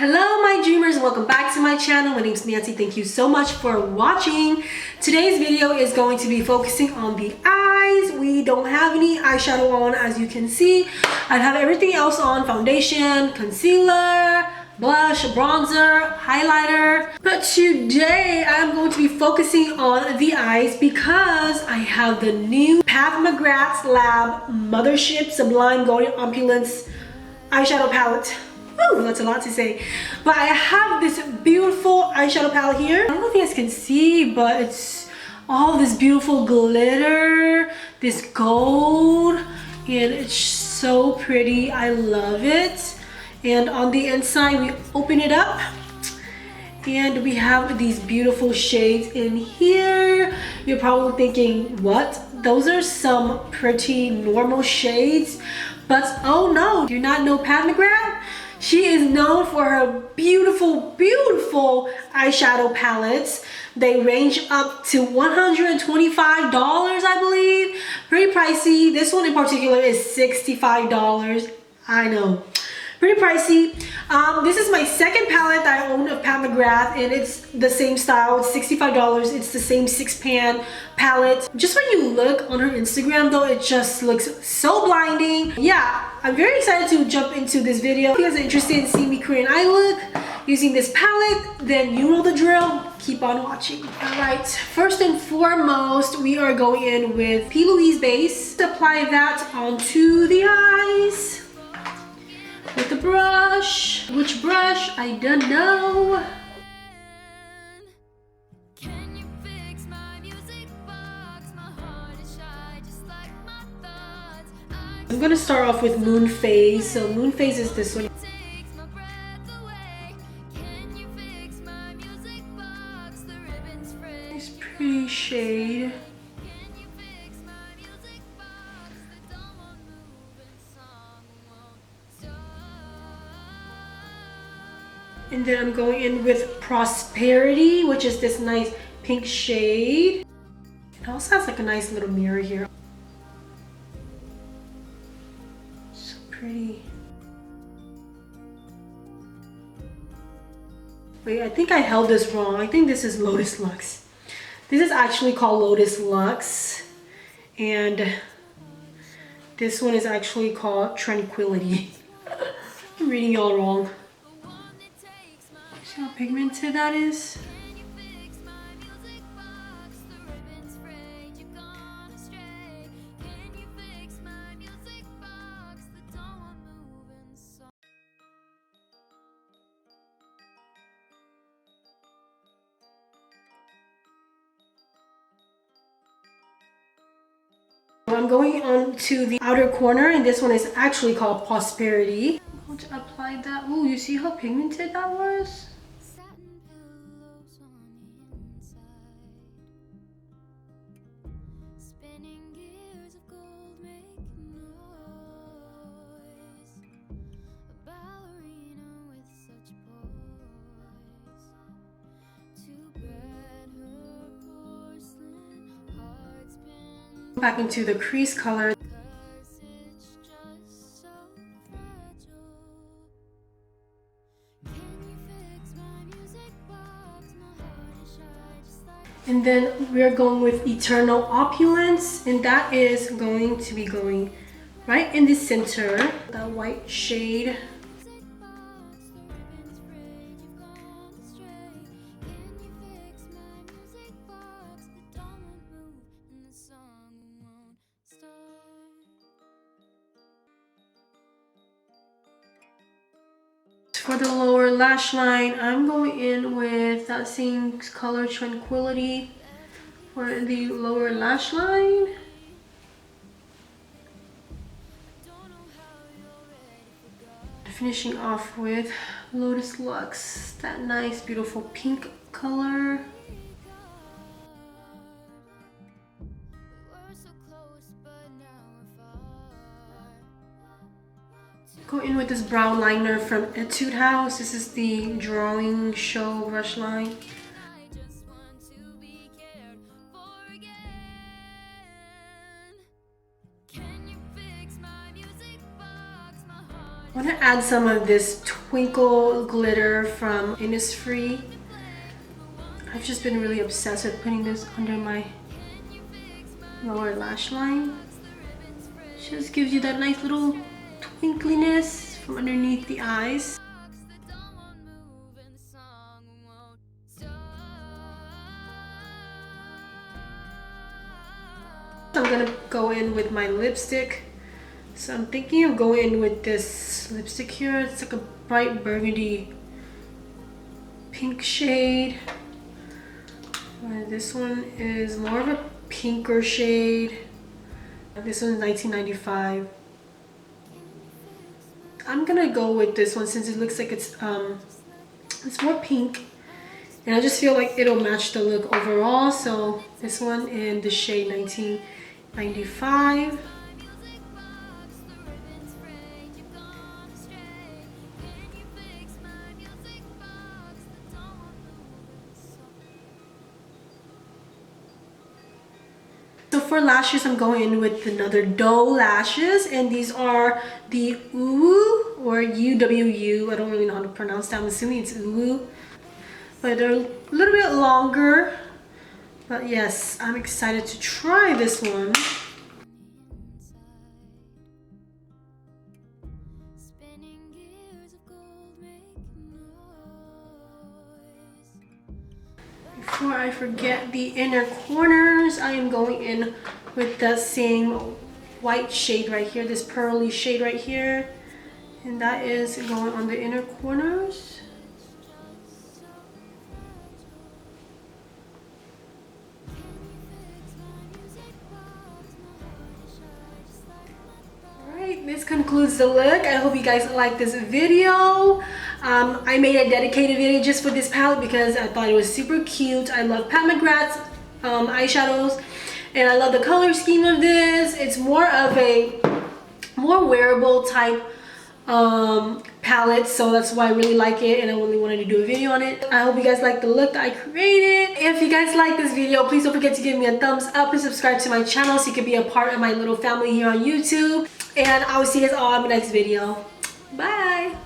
Hello my dreamers, welcome back to my channel. My name is Nancy. Thank you so much for watching. Today's video is going to be focusing on the eyes. We don't have any eyeshadow on, as you can see. I have everything else on: foundation, concealer, blush, bronzer, highlighter. But today I'm going to be focusing on the eyes because I have the new Pat McGrath's Lab Mothership Sublime Golden Opulence eyeshadow palette. Ooh, that's a lot to say. But I have this beautiful eyeshadow palette here. I don't know if you guys can see, but it's all this beautiful glitter, this gold, and it's so pretty. I love it. And on the inside, we open it up and we have these beautiful shades in here. You're probably thinking, what? Those are some pretty normal shades. But oh no, do you not know Pat McGrath? She is known for her beautiful, beautiful eyeshadow palettes. They range up to $125, I believe. Pretty pricey. This one in particular is $65. I know. Pretty pricey. This is my second palette that I own of Pat McGrath, and it's the same style. It's $65. It's the same 6-pan palette. Just when you look on her Instagram though, it just looks so blinding. Yeah, I'm very excited to jump into this video. If you guys are interested in seeing me create an eye look using this palette, then you know the drill. Keep on watching. Alright, first and foremost, we are going in with P. Louise base. Apply that onto the eyes with the brush. Which brush? I don't know. I'm gonna start off with Moon Phase. So Moon Phase is this one. It's pretty shade. And then I'm going in with Prosperity, which is this nice pink shade. It also has like a nice little mirror here. So pretty. Wait, I think I held this wrong. I think this is Lotus Luxe. This is actually called Lotus Luxe. And this one is actually called Tranquility. I'm reading y'all wrong. See how pigmented that is? I'm going on to the outer corner, and this one is actually called Prosperity. I'm going to apply that. Oh, you see how pigmented that was? Back into the crease color. And then we're going with Eternal Opulence, and that is going to be going right in the center, that white shade. For the lower lash line, I'm going in with that same color, Tranquility, for the lower lash line. Finishing off with Lotus Luxe, that nice beautiful pink color. Go in with this brown liner from Etude House. This is the Drawing Show brush line. I want to add some of this twinkle glitter from Innisfree. I've just been really obsessed with putting this under my lower lash line. Just gives you that nice little twinkliness from underneath the eyes. I'm gonna go in with my lipstick. So I'm thinking of going in with this lipstick here. It's like a bright burgundy pink shade. And this one is more of a pinker shade. This one's 1995. I'm gonna go with this one since it looks like it's more pink. And I just feel like it'll match the look overall. So this one in the shade 1995. So for lashes, I'm going in with another doe lashes, and these are the UWU or UWU. I don't really know how to pronounce that. I'm assuming it's UWU, but they're a little bit longer. But yes, I'm excited to try this one. Before I forget the inner corners, I am going in with the same white shade right here, this pearly shade right here, and that is going on the inner corners. Alright, this concludes the look. I hope you guys like this video. I made a dedicated video just for this palette because I thought it was super cute. I love Pat McGrath's eyeshadows, and I love the color scheme of this. It's more of a more wearable type palette, so that's why I really like it, and I really wanted to do a video on it. I hope you guys like the look that I created. If you guys like this video, please don't forget to give me a thumbs up and subscribe to my channel so you can be a part of my little family here on YouTube. And I will see you guys all in my next video. Bye!